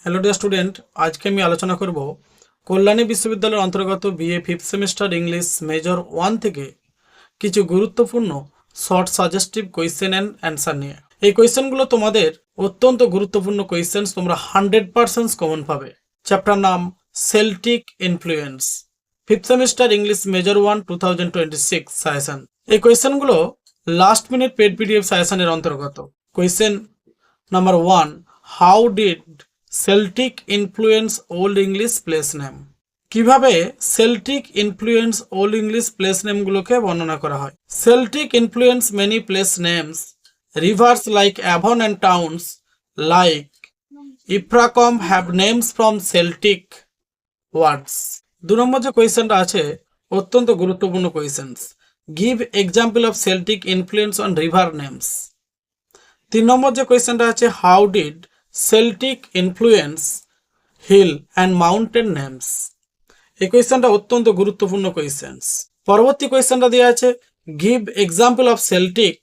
Hello dear student, আজকে আমি আলোচনা করব কল্যাণী বিশ্ববিদ্যালয়ের অন্তর্গত BA fifth semester English major 1 থেকে কিছু গুরুত্বপূর্ণ short suggestive question and answer নিয়ে। এই কোয়েশ্চেনগুলো তোমাদের অত্যন্ত গুরুত্বপূর্ণ কোয়েশ্চেন, তোমরা 100% কমন পাবে। চ্যাপ্টার নাম Celtic influence, fifth semester English major 1 2026 suggestion. এই কোয়েশ্চেনগুলো লাস্ট মিনিট পেড পিডিএফ সাজেশনের অন্তর্গত। Question number 1, how did Celtic influence old English place name. কিভাবে Celtic influence old English place নেমগুলোকে বর্ণনা করা হয়। Celtic influence many place names, rivers like Avon and towns like Ilfracombe have names from Celtic words. 2 number যে কোয়েশ্চেনটা আছে অত্যন্ত গুরুত্বপূর্ণ questions. Give example of Celtic influence on river names. 3 number যে কোয়েশ্চেনটা আছে how did Celtic influence hill and mountain names. এই কোয়েশ্চেনটা অত্যন্ত গুরুত্বপূর্ণ কোয়েশ্চেন্স। পরবর্তী কোয়েশ্চেনটা দেওয়া আছে give example of Celtic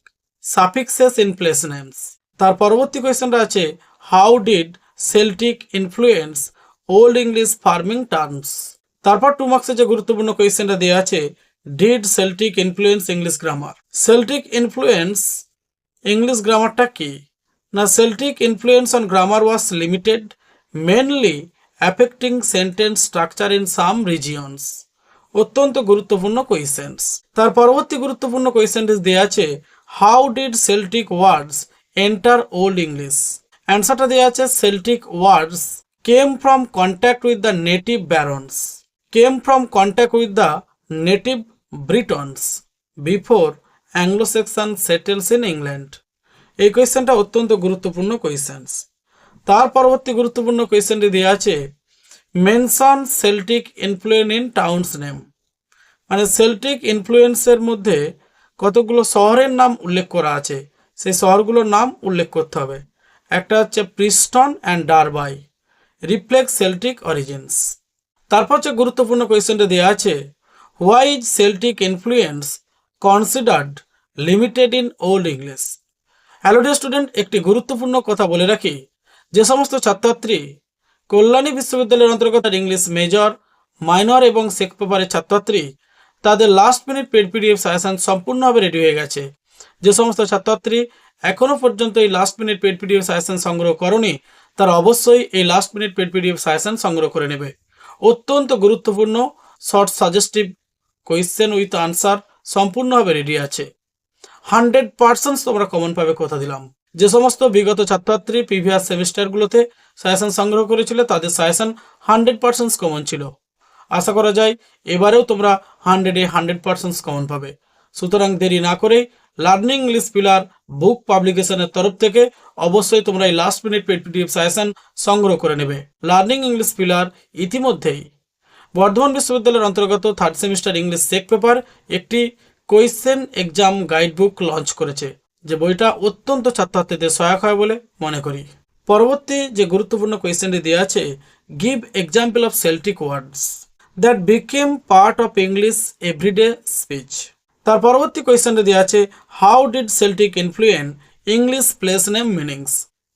suffixes in place names. তার পরবর্তী কোয়েশ্চেনটা আছে how did Celtic influence old English farming terms. তারপর 2 মার্কসের যে গুরুত্বপূর্ণ কোয়েশ্চেনটা দেওয়া আছে did Celtic influence English grammar. Celtic influence English গ্রামারটা কি না, Celtic influence on grammar was limited, mainly affecting sentence structure in some regions. অত্যন্ত গুরুত্বপূর্ণ কোয়েশ্চেন্স। তার পরবর্তী গুরুত্বপূর্ণ কোয়েশ্চেনটি দেওয়া আছে how did Celtic words enter old English. অ্যান্সারটা দেওয়া আছে Celtic words came from contact with the native barons, came from contact with the native Britons before Anglo Saxon settles in England. এই কোয়েশ্চেনটা অত্যন্ত গুরুত্বপূর্ণ কোয়েশ্চেন্স। তার পরবর্তী গুরুত্বপূর্ণ কোয়েশ্চেনটি দেওয়া আছে mention Celtic influence in towns name. মানে সেল্টিক ইনফ্লুয়েন্সের মধ্যে কতগুলো শহরের নাম উল্লেখ করা আছে, সেই শহরগুলোর নাম উল্লেখ করতে হবে। একটা হচ্ছে Preston and Derby, reflect Celtic origins. তারপর যে গুরুত্বপূর্ণ কোয়েশ্চেনটা দেওয়া আছে why is Celtic influence considered limited in old English. Hello dear student, একটি গুরুত্বপূর্ণ কথা বলে রাখি, যে সমস্ত ছাত্রছাত্রী কল্যাণী বিশ্ববিদ্যালয়ের অন্তর্গত ইংলিশ মেজর, মাইনর এবং সেক পেপারের ছাত্রছাত্রী তাদের last minute paid PDF suggestion সম্পূর্ণভাবে রেডি হয়ে গেছে। যে সমস্ত ছাত্রছাত্রী এখনও পর্যন্ত এই last minute paid PDF suggestion সংগ্রহ করনি তারা অবশ্যই এই last minute paid PDF suggestion সংগ্রহ করে নেবে। অত্যন্ত গুরুত্বপূর্ণ short suggestive question with answer সম্পূর্ণভাবে রেডি আছে। 100% তোমরা কমন পাবে, কথা দিলাম। যে সমস্ত বিগত ছাত্রছাত্রী প্রিভিয়াস সেমিস্টারগুলোতে সাজেশন সংগ্রহ করেছিল তাদের সাজেশন 100% কমন ছিল। আশা করা যায় এবারেও তোমরা 100% কমন পাবে। সুতরাং দেরি না করে লার্নিং ইংলিশ পিলার বুক পাবলিকেশনের তরফ থেকে অবশ্যই তোমরা এই last minute paid PDF suggestion সংগ্রহ করে নেবে। লার্নিং ইংলিশ পিলার ইতিমধ্যেই বর্ধমান বিশ্ববিদ্যালয়ের অন্তর্গত থার্ড সেমিস্টার ইংলিশ সেক পেপার একটি question exam guide book launch করেছে, যে বইটা অত্যন্ত ছাত্রছাত্রীদের সহায়ক হয় বলে মনে করি। পরবর্তী যে গুরুত্বপূর্ণ কোয়েশ্চেনটি দেওয়া আছে give example of Celtic words that became part of English everyday speech. তার পরবর্তী কোয়েশ্চেনটি দেওয়া আছে how did Celtic influence English place name meanings.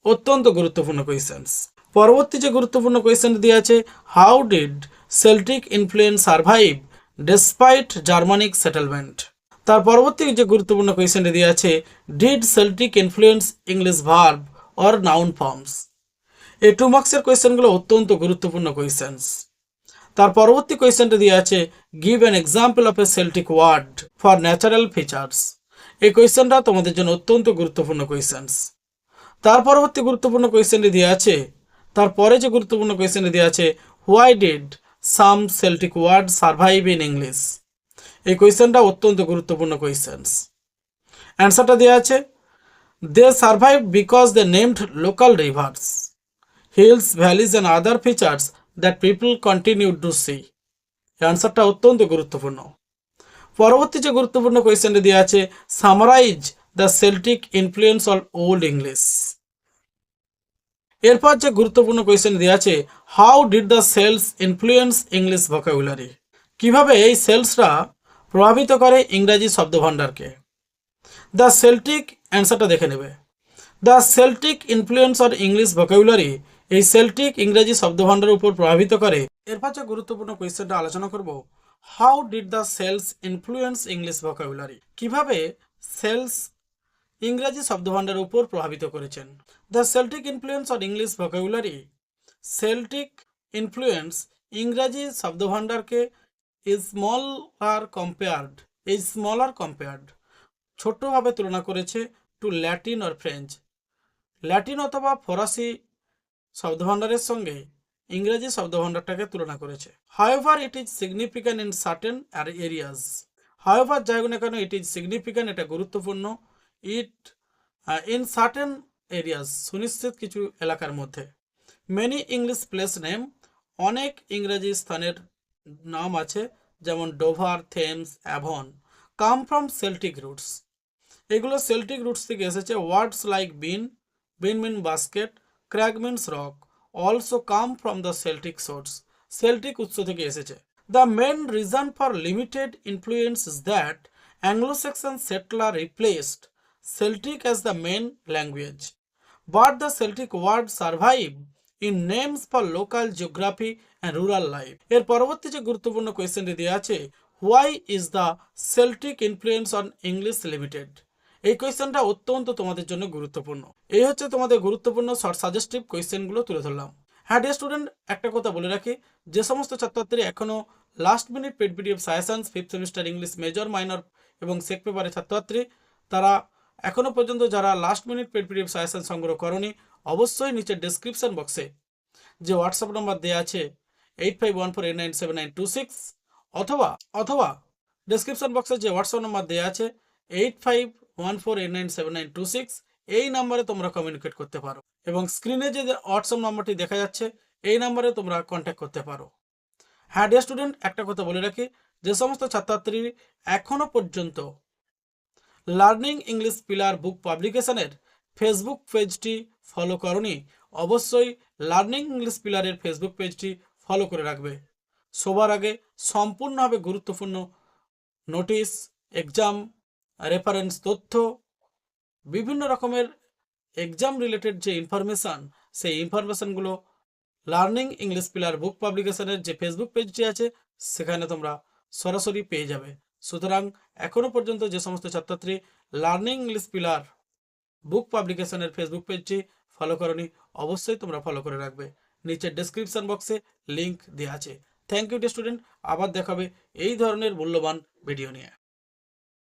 অত্যন্ত গুরুত্বপূর্ণ কোয়েশ্চেন্স। পরবর্তী যে গুরুত্বপূর্ণ কোয়েশ্চেনটি দেওয়া আছে how did Celtic influence survive despite Germanic settlement. তার পরবর্তী যে গুরুত্বপূর্ণ কোয়েশ্চেনটি দেওয়া আছে did Celtic influence English verb or noun forms. এই 2 মার্কসের কোয়েশ্চেনগুলো অত্যন্ত গুরুত্বপূর্ণ কোয়েশ্চেন্স। তার পরবর্তী কোয়েশ্চেনটি দেওয়া আছে give an example of a Celtic word for natural features. এই কোয়েশ্চেনটা তোমাদের জন্য অত্যন্ত গুরুত্বপূর্ণ কোয়েশ্চেন্স। তার পরবর্তী গুরুত্বপূর্ণ কোয়েশ্চেনটি দেওয়া আছে, তারপরে যে গুরুত্বপূর্ণ কোয়েশ্চেনটি দেওয়া আছে why did some Celtic word survive in English. এই কোয়েশ্চেনটা অত্যন্ত গুরুত্বপূর্ণ কোয়েশ্চেন্স। অ্যান্সারটা দেওয়া আছে they survive because they named local rivers, hills, valleys and other features that people continue to see. এই অ্যান্সারটা অত্যন্ত গুরুত্বপূর্ণ। পরবর্তী যে গুরুত্বপূর্ণ কোয়েশ্চেনটি দেওয়া আছে summarise the Celtic influence on Old English. এরপর যে গুরুত্বপূর্ণ কোয়েশ্চেন দেওয়া আছে how did the Celts influence English vocabulary. কিভাবে এই সেলসরা প্রভাবিত করে ইংরাজি শব্দভাণ্ডারকে। দ্য সেল্টিক, অ্যান্সারটা দেখে নেবে, the Celtic influence on English vocabulary এই সেল্টিক ইংরেজি শব্দভাণ্ডারের উপর প্রভাবিত করে। এরপর যে গুরুত্বপূর্ণ কোয়েশ্চেনটা আলোচনা করব, how did the Celts influence English vocabulary, কিভাবে সেলস ইংরেজি শব্দভাণ্ডারের উপর প্রভাবিত করেছেন। The Celtic influence on English vocabulary, Celtic influence ইংরাজি শব্দভাণ্ডারকে স্মলার কম্পেয়ার্ড ছোট্টভাবে তুলনা করেছে to Latin or French, Latin অথবা ফরাসি শব্দভাণ্ডারের সঙ্গে ইংরেজি শব্দভাণ্ডারটাকে তুলনা করেছে। However it is significant in certain areas, however যাই হোক না কেন ইট ইজ সিগনিফিক্যান্ট, এটা গুরুত্বপূর্ণ, ইট ইন সার্টেন এরিয়াস সুনিশ্চিত কিছু এলাকার মধ্যে। মেনি ইংলিশ প্লেস নেম, অনেক ইংরেজি স্থানের নাম আছে যেমন Dover, Thames, Avon, come from Celtic roots, এগুলো সেল্টিক রুটস থেকে এসেছে। Words like bin, bin mean basket, crag means rock, also come from the Celtic source, Celtic উৎস থেকে এসেছে। The main reason for limited influence is that Anglo Saxon settler replaced Celtic as the main language, but the Celtic words survive in names for local geography and rural life. এর পরবর্তী যে গুরুত্বপূর্ণ কোয়েশ্চেনটি দেওয়া আছে, why is the Celtic influence on English limited, এই কোয়েশ্চেনটা অত্যন্ত তোমাদের জন্য গুরুত্বপূর্ণ। এই হচ্ছে তোমাদের গুরুত্বপূর্ণ শর্ট সাজেস্টিভ কোয়েশ্চেনগুলো তুলে ধরলাম। হ্যাঁ ডিয়ার স্টুডেন্ট, একটা কথা বলে রাখি, যে সমস্ত ছাত্রছাত্রী এখনও last minute paid PDF suggestions fifth semester English major minor এবং সেক পেপারের ছাত্রছাত্রী, তারা এখনও পর্যন্ত যারা last minute paid PDF suggestion সংগ্রহ করনি, অবশ্যই নিচে ডেসক্রিপশন বক্সে যে হোয়াটসঅ্যাপ নাম্বার দেওয়া আছে 8514897926 অথবা ডেসক্রিপশন বক্সে যে হোয়াটসঅ্যাপ নাম্বার দেওয়া আছে 8514897926, এই নাম্বারে তোমরা কমিউনিকেট করতে পারো এবং স্ক্রিনে যে হোয়াটসঅ্যাপ নাম্বারটি দেখা যাচ্ছে এই নাম্বারে তোমরা কন্ট্যাক্ট করতে পারো। হ্যাঁ ডিয়ার স্টুডেন্ট, একটা কথা বলে রাখি, যে সমস্ত ছাত্রছাত্রী এখনও পর্যন্ত learning English pillar book পাবলিকেশনের Facebook পেজটি ফলো করনি, অবশ্যই লার্নিং ইংলিশ পিলারের ফেসবুক পেজটি ফলো করে রাখবে। সবার আগে সম্পূর্ণভাবে গুরুত্বপূর্ণ নোটিশ, এক্সাম রেফারেন্স তথ্য, বিভিন্ন রকমের এক্সাম রিলেটেড যে ইনফরমেশান, সেই ইনফরমেশানগুলো লার্নিং ইংলিশ পিলার বুক পাবলিকেশনের যে ফেসবুক পেজটি আছে সেখানে তোমরা সরাসরি পেয়ে যাবে। সুতরাং এখনও পর্যন্ত যে সমস্ত ছাত্রছাত্রী learning English pillar book পাবলিকেশনের Facebook পেজটি ফলো করনি, অবশ্যই তোমরা ফলো করে রাখবে। নিচের ডেসক্রিপশন বক্সে লিঙ্ক দেওয়া আছে। থ্যাংক ইউ ডিয়ার স্টুডেন্ট, আবার দেখাবে এই ধরনের মূল্যবান ভিডিও নিয়ে।